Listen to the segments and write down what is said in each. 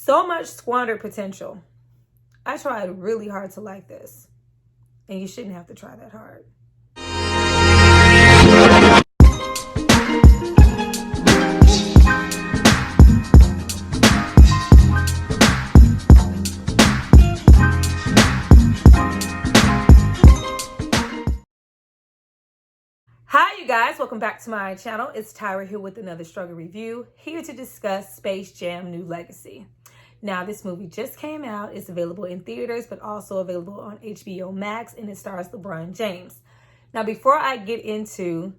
So much squandered potential. I tried really hard to like this, and you shouldn't have to try that hard. Hi you guys, welcome back to my channel. It's Tyra here with another struggle review, here to discuss Space Jam: New Legacy. Now this movie just came out. It's available in theaters but also available on HBO Max, and it stars LeBron James. Now before I get into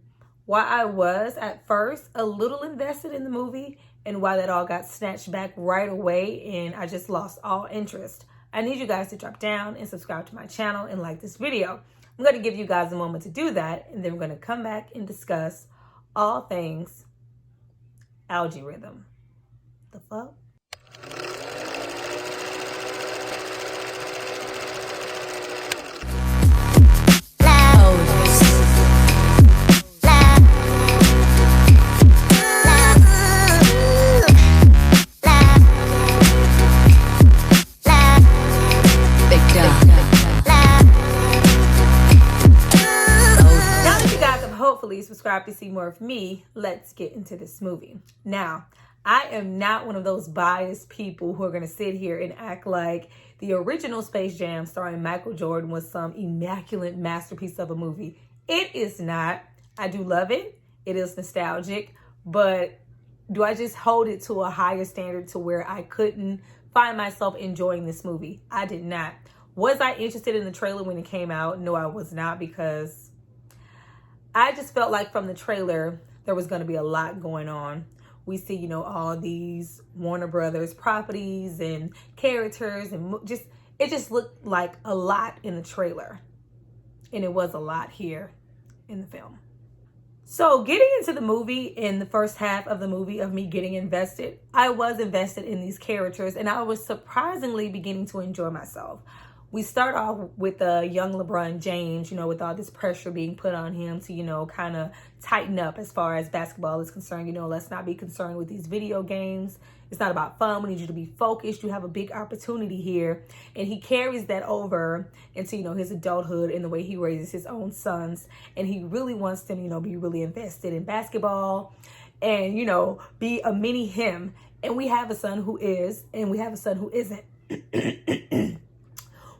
why I was at first a little invested in the movie and why that all got snatched back right away and I just lost all interest, I need you guys to drop down and subscribe to my channel and like this video. I'm going to give you guys a moment to do that, and then we're going to come back and discuss all things algorithm. The fuck? Hopefully subscribe to see more of me. Let's get into this movie. Now, I am not one of those biased people who are going to sit here and act like the original Space Jam starring Michael Jordan was some immaculate masterpiece of a movie. It is not. I do love it. It is nostalgic, but do I just hold it to a higher standard to where I couldn't find myself enjoying this movie? I did not. Was I interested in the trailer when it came out? No, I was not, because I just felt like from the trailer, there was going to be a lot going on. We see, all these Warner Brothers properties and characters, and it just looked like a lot in the trailer. And it was a lot here in the film. So getting into the movie, in the first half of the movie of me getting invested, I was invested in these characters and I was surprisingly beginning to enjoy myself. We start off with a young LeBron James, with all this pressure being put on him to, kind of tighten up as far as basketball is concerned. Let's not be concerned with these video games. It's not about fun. We need you to be focused. You have a big opportunity here. And he carries that over into, his adulthood in the way he raises his own sons. And he really wants them, be really invested in basketball and, be a mini him. And we have a son who is, and we have a son who isn't.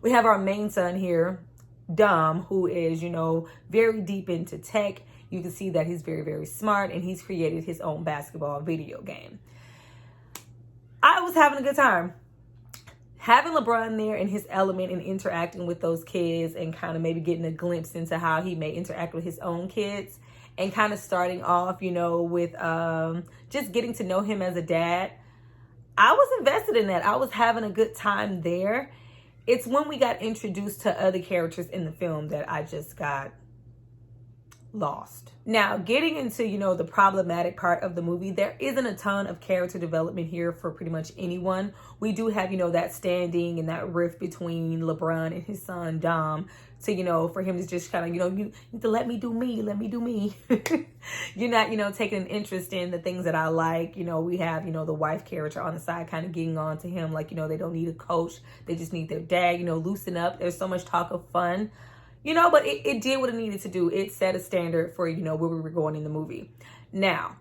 We have our main son here, Dom, who is, very deep into tech. You can see that he's very, very smart, and he's created his own basketball video game. I was having a good time. Having LeBron there in his element and interacting with those kids and kind of maybe getting a glimpse into how he may interact with his own kids and kind of starting off, with just getting to know him as a dad. I was invested in that. I was having a good time there. It's when we got introduced to other characters in the film that I just got lost. Now, getting into, the problematic part of the movie, there isn't a ton of character development here for pretty much anyone. We do have, that standing and that rift between LeBron and his son, Dom, to, for him to just kind of, you need to let me do me, let me do me. You're not, taking an interest in the things that I like. We have, the wife character on the side kind of getting on to him. Like, they don't need a coach. They just need their dad, loosen up. There's so much talk of fun. But it did what it needed to do. It set a standard for, where we were going in the movie. Now,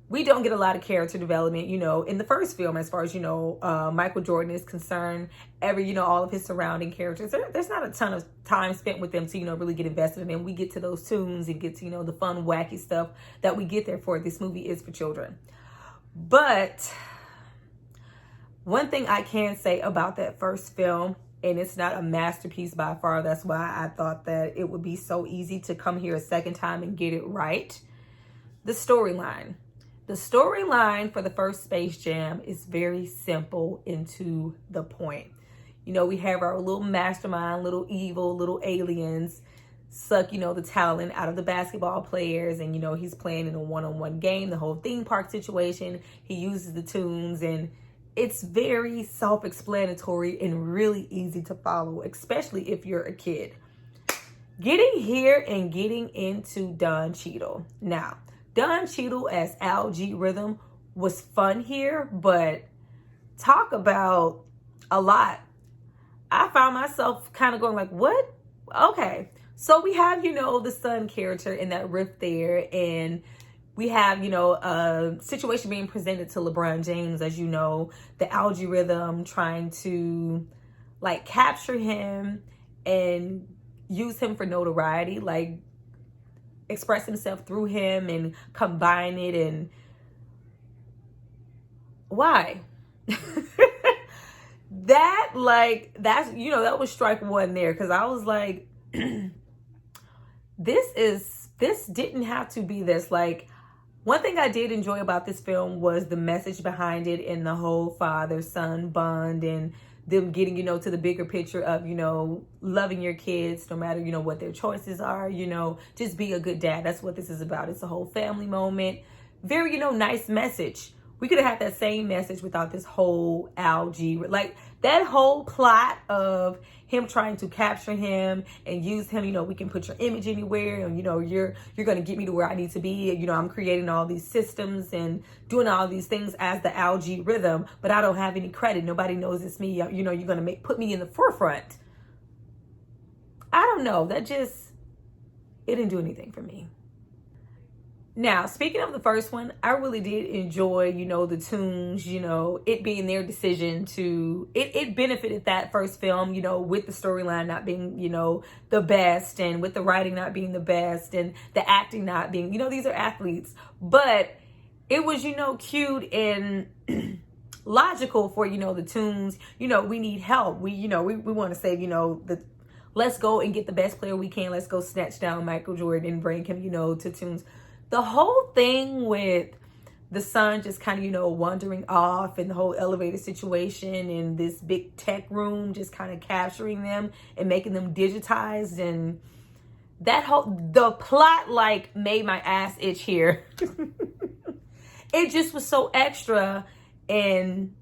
we don't get a lot of character development, in the first film, as far as, Michael Jordan is concerned. All of his surrounding characters. There's not a ton of time spent with them to, really get invested in them. We get to those tunes and get to, the fun, wacky stuff that we get there for. This movie is for children. But one thing I can say about that first film, and it's not a masterpiece by far. That's why I thought that it would be so easy to come here a second time and get it right. The storyline. The storyline for the first Space Jam is very simple and to the point. We have our little mastermind, little evil, little aliens suck, the talent out of the basketball players. And, he's playing in a one-on-one game, the whole theme park situation. He uses the tunes, and it's very self-explanatory and really easy to follow, especially if you're a kid. Getting here and getting into Don Cheadle. Now, Don Cheadle as Al G Rhythm was fun here, but talk about a lot. I found myself kind of going like, what? Okay. So we have, the son character in that rift there, and we have, a situation being presented to LeBron James, as you know, the algorithm trying to like capture him and use him for notoriety, like express himself through him and combine it. And why? That was strike one there, because I was like, this didn't have to be this. Like, one thing I did enjoy about this film was the message behind it and the whole father-son bond and them getting, to the bigger picture of, loving your kids no matter, what their choices are, just be a good dad. That's what this is about. It's a whole family moment. Very, nice message. We could have had that same message without this whole algae, like that whole plot of him trying to capture him and use him. We can put your image anywhere, and you're going to get me to where I need to be. I'm creating all these systems and doing all these things as the algae rhythm, but I don't have any credit. Nobody knows it's me. You're going to put me in the forefront. I don't know. It didn't do anything for me. Now, speaking of the first one, I really did enjoy, the tunes, it being their decision to, it benefited that first film, with the storyline not being, the best, and with the writing not being the best, and the acting not being, these are athletes, but it was, cute and logical for, the tunes, we need help. We want to save, let's go and get the best player we can. Let's go snatch down Michael Jordan and bring him, to tunes. The whole thing with the son just kind of, wandering off, and the whole elevator situation and this big tech room just kind of capturing them and making them digitized, and the plot like made my ass itch here. It just was so extra and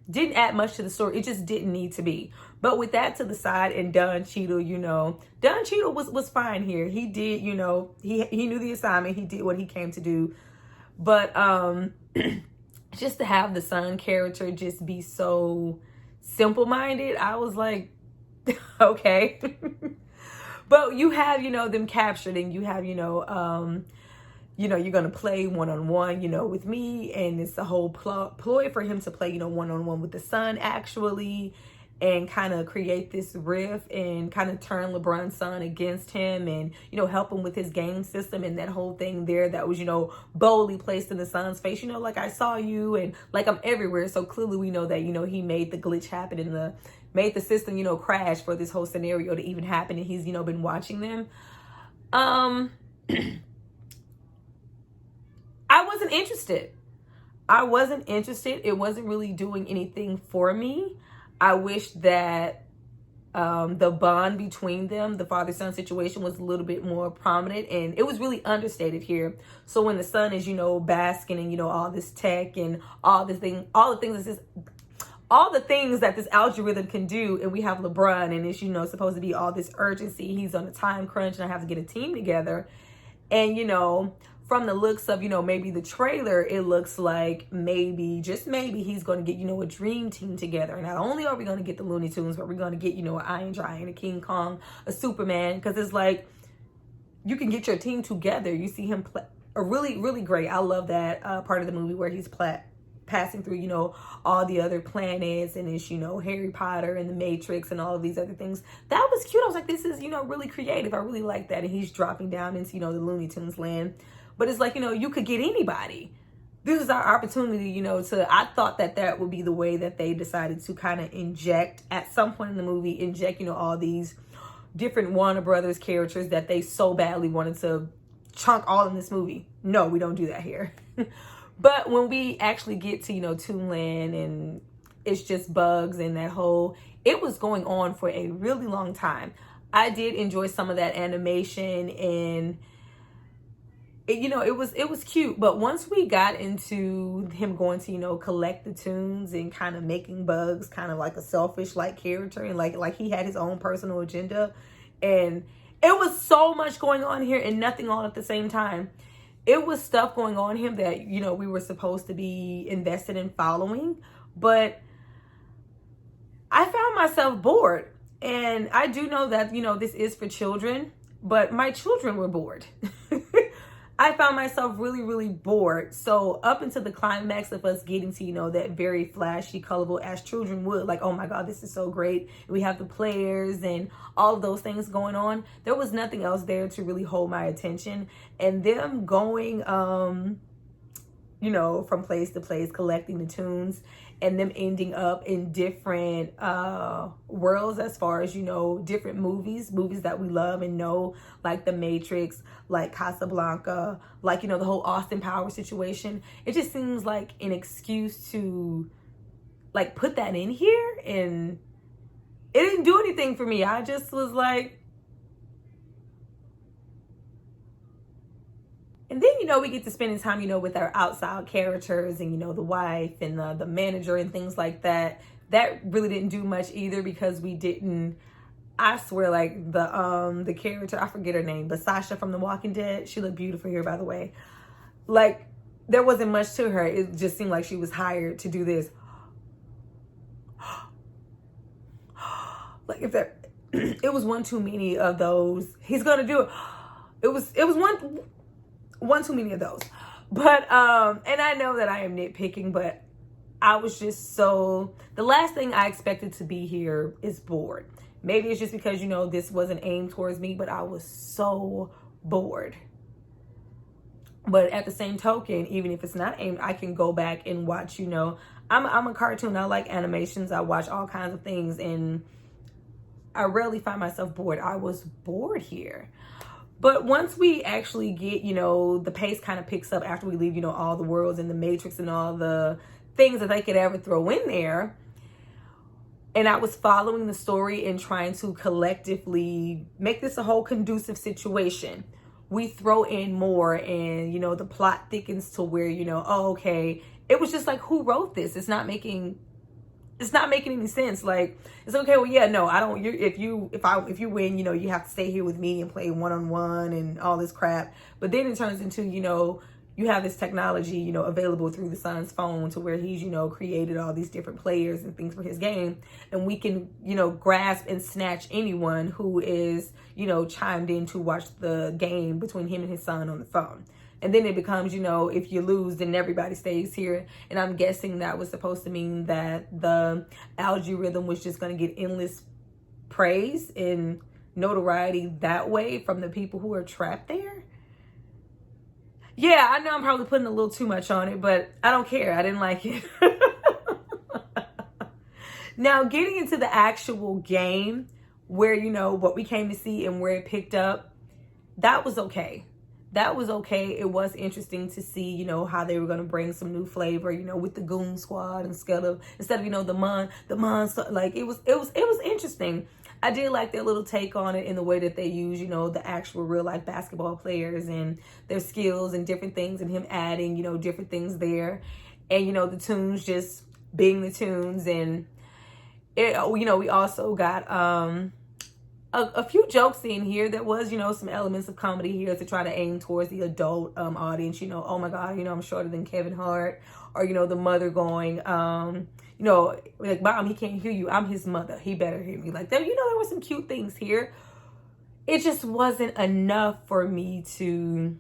didn't add much to the story. It just didn't need to be. But with that to the side, and Don Cheadle, Don Cheadle was fine here. He did, he knew the assignment. He did what he came to do. But just to have the son character just be so simple-minded, I was like, okay. But you have, them captured, and you have, you're going to play one-on-one, with me. And it's the whole ploy for him to play, one-on-one with the son, actually, and kind of create this rift and kind of turn LeBron's son against him, and, help him with his game system, and that whole thing there that was, boldly placed in the son's face, like, I saw you, and like, I'm everywhere. So clearly we know that, he made the glitch happen and made the system, crash for this whole scenario to even happen. And he's, been watching them. I wasn't interested. It wasn't really doing anything for me. I wish that the bond between them, the father-son situation, was a little bit more prominent, and it was really understated here. So when the son is, basking in, all this tech and all the things that this algorithm can do, and we have LeBron, and it's, supposed to be all this urgency. He's on a time crunch, and I have to get a team together. And, from the looks of, maybe the trailer, it looks like maybe, just maybe, he's going to get, a dream team together. And not only are we going to get the Looney Tunes, but we're going to get, an Iron Giant, a King Kong, a Superman. Because it's like, you can get your team together. You see him play really, really great. I love that part of the movie where he's passing through, all the other planets, and it's, Harry Potter and the Matrix and all of these other things. That was cute. I was like, this is, really creative. I really like that. And he's dropping down into, the Looney Tunes land. But it's like, you could get anybody. This is our opportunity, I thought that would be the way that they decided to kind of inject, at some point in the movie, all these different Warner Brothers characters that they so badly wanted to chunk all in this movie. No, we don't do that here. But when we actually get to, Toonland, and it's just bugs and that whole, it was going on for a really long time. I did enjoy some of that animation, and it was cute. But once we got into him going to, collect the tunes and kind of making Bugs kind of like a selfish like character, and like he had his own personal agenda, and it was so much going on here and nothing all at the same time. It was stuff going on him that, we were supposed to be invested in following, but myself bored. And I do know that, you know, this is for children, but my children were bored. I found myself really, really bored. So up until the climax of us getting to, you know, that very flashy, colorful, as children would, like, oh my God, this is so great. We have the players and all of those things going on. There was nothing else there to really hold my attention. And them going, you know, from place to place, collecting the tunes, and them ending up in different worlds as far as, you know, different movies that we love and know, like The Matrix, like Casablanca, like, you know, the whole Austin Powers situation. It just seems like an excuse to, like, put that in here, and it didn't do anything for me. I just was like, and then, you know, we get to spending time, you know, with our outside characters and, you know, the wife and the manager and things like that. That really didn't do much either, because we didn't, I swear, like the character, I forget her name, but Sasha from The Walking Dead, she looked beautiful here, by the way. Like, there wasn't much to her. It just seemed like she was hired to do this. Like, if that, it was one too many of those. He's gonna do it. It was one too many of those. But and I know that I am nitpicking, but I was just so, the last thing I expected to be here is bored. Maybe it's just because, you know, this wasn't aimed towards me, but I was so bored. But at the same token, even if it's not aimed, I can go back and watch, you know, I'm a cartoon. I like animations. I watch all kinds of things, and I rarely find myself bored. I was bored here. But once we actually get, you know, the pace kind of picks up after we leave, you know, all the worlds and the Matrix and all the things that they could ever throw in there. And I was following the story and trying to collectively make this a whole conducive situation. We throw in more, and, you know, the plot thickens to where, you know, oh, okay. It was just like, who wrote this? It's not making any sense. Like, it's okay. Well, yeah, no, I don't. If you win, you know, you have to stay here with me and play one-on-one and all this crap. But then it turns into, you know, you have this technology, you know, available through the son's phone to where he's, you know, created all these different players and things for his game. And we can, you know, grasp and snatch anyone who is, you know, chimed in to watch the game between him and his son on the phone. And then it becomes, you know, if you lose, then everybody stays here. And I'm guessing that was supposed to mean that the algorithm was just going to get endless praise and notoriety that way from the people who are trapped there. Yeah, I know I'm probably putting a little too much on it, but I don't care. I didn't like it. Now, getting into the actual game where, you know, what we came to see and where it picked up, that was okay. That was okay. It was interesting to see, you know, how they were going to bring some new flavor, you know, with the Goon Squad instead of, you know, the monster. Like, it was interesting. I did like their little take on it in the way that they use, you know, the actual real life basketball players and their skills and different things, and him adding, you know, different things there. And, you know, the tunes just being the tunes. And, it, you know, we also got a few jokes in here. There was, you know, some elements of comedy here to try to aim towards the adult audience. You know, oh my God, you know, I'm shorter than Kevin Hart. Or, you know, the mother going, you know, like, Mom, he can't hear you. I'm his mother. He better hear me. Like, there, you know, there were some cute things here. It just wasn't enough for me to,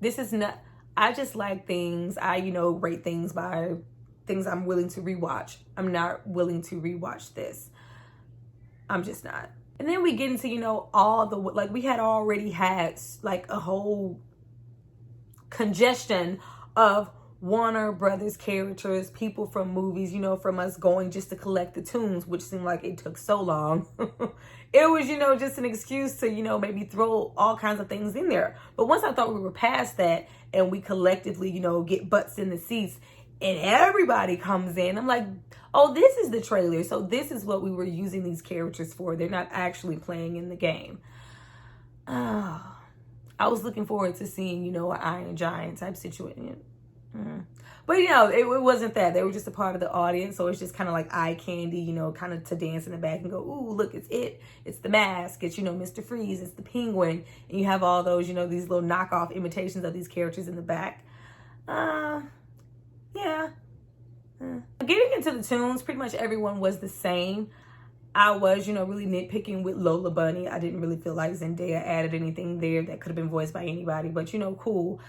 this is not, I just like things. I, you know, rate things by things I'm willing to rewatch. I'm not willing to rewatch this. I'm just not. And then we get into, you know, all the, like, we had already had like a whole congestion of Warner Brothers characters, people from movies, you know, from us going just to collect the tunes, which seemed like it took so long. It was, you know, just an excuse to, you know, maybe throw all kinds of things in there. But once I thought we were past that and we collectively, you know, get butts in the seats and everybody comes in, I'm like, oh, this is the trailer. So this is what we were using these characters for. They're not actually playing in the game. I was looking forward to seeing, you know, an Iron Giant type situation. But, you know, it wasn't that. They were just a part of the audience. So it's just kind of like eye candy, you know, kind of to dance in the back and go, ooh, look, it's it. It's the mask. It's, you know, Mr. Freeze. It's the penguin. And you have all those, you know, these little knockoff imitations of these characters in the back. Yeah. Getting into the tunes, pretty much everyone was the same. I was, really nitpicking with Lola Bunny. I didn't really feel like Zendaya added anything there that could have been voiced by anybody, but cool.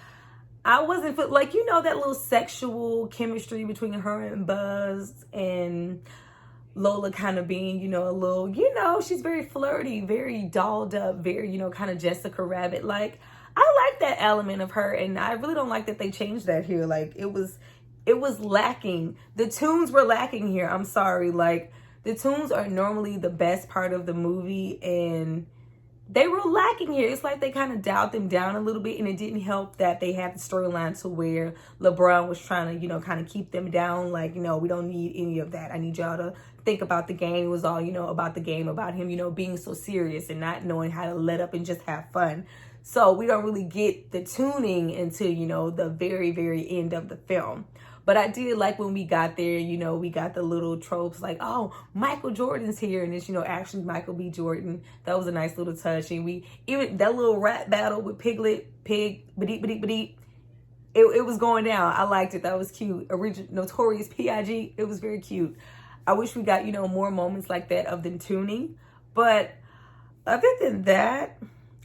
I wasn't like, that little sexual chemistry between her and Buzz, and Lola kind of being, a little, she's very flirty, very dolled up, very, kind of Jessica Rabbit. Like, I like that element of her, and I really don't like that they changed that here. Like, it was lacking. The tunes were lacking here. I'm sorry. Like, the tunes are normally the best part of the movie, and they were lacking here. It's like they kind of dialed them down a little bit, and it didn't help that they had the storyline to where LeBron was trying to, kind of keep them down. Like, we don't need any of that. I need y'all to think about the game. It was all, about the game, about him, being so serious and not knowing how to let up and just have fun. So we don't really get the tuning until, the very, very end of the film. But I did like when we got there, we got the little tropes like, oh, Michael Jordan's here. And it's, actually Michael B. Jordan. That was a nice little touch. And we, even that little rap battle with Piglet, Pig, Badeep, Badeep, Badeep. It was going down. I liked it. That was cute. Original Notorious P.I.G. It was very cute. I wish we got, more moments like that of them tuning. But other than that,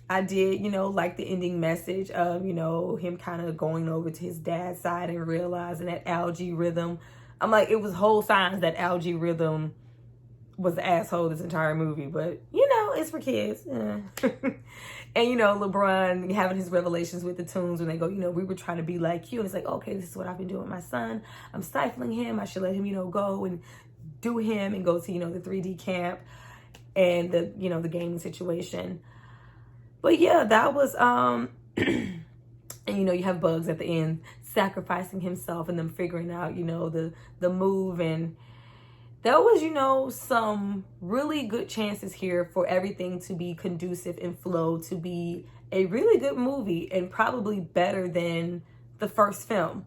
I did, like the ending message of, him kind of going over to his dad's side and realizing that Algae Rhythm. I'm like, it was whole signs that Algae Rhythm was the asshole this entire movie. But, it's for kids. And, LeBron having his revelations with the tunes when they go, we were trying to be like you. And it's like, okay, this is what I've been doing with my son. I'm stifling him. I should let him, go and do him and go to, the 3D camp and the, the gaming situation. But yeah, that was, and you have Bugs at the end sacrificing himself and them figuring out, the move. And there was, some really good chances here for everything to be conducive and flow to be a really good movie and probably better than the first film.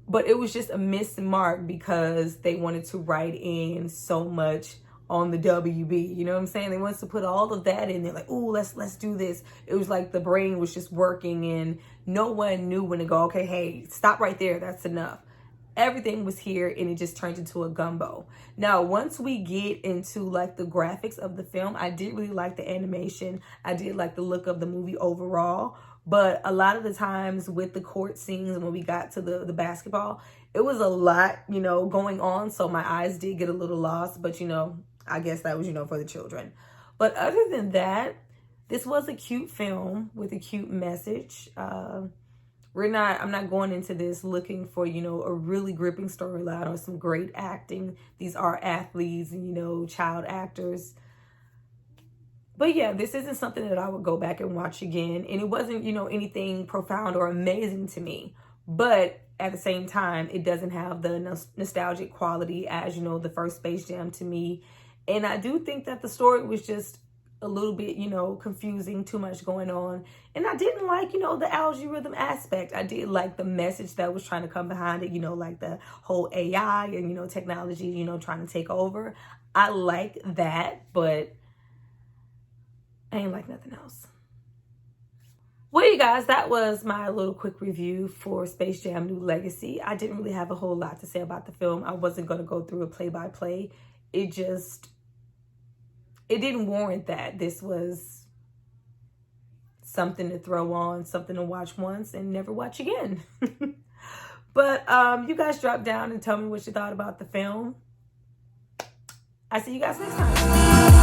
But it was just a missed mark because they wanted to write in so much on the WB, you know what I'm saying? They wanted to put all of that in there, like, oh, let's do this. It was like the brain was just working and no one knew when to go, okay, hey, stop right there, that's enough. Everything was here and it just turned into a gumbo. Now, once we get into like the graphics of the film, I did really like the animation. I did like the look of the movie overall. But a lot of the times with the court scenes, when we got to the basketball, it was a lot, going on. So my eyes did get a little lost, but I guess that was, for the children. But other than that, this was a cute film with a cute message. I'm not going into this looking for, a really gripping storyline or some great acting. These are athletes and, child actors. But yeah, this isn't something that I would go back and watch again. And it wasn't, anything profound or amazing to me. But at the same time, it doesn't have the nostalgic quality as, the first Space Jam to me. And I do think that the story was just a little bit, confusing, too much going on. And I didn't like, the Algae Rhythm aspect. I did like the message that was trying to come behind it, like the whole AI and, technology, trying to take over. I like that, but I ain't like nothing else. Well, you guys, that was my little quick review for Space Jam New Legacy. I didn't really have a whole lot to say about the film. I wasn't going to go through a play-by-play. It didn't warrant that. This was something to throw on, something to watch once and never watch again. But you guys drop down and tell me what you thought about the film. I see you guys next time.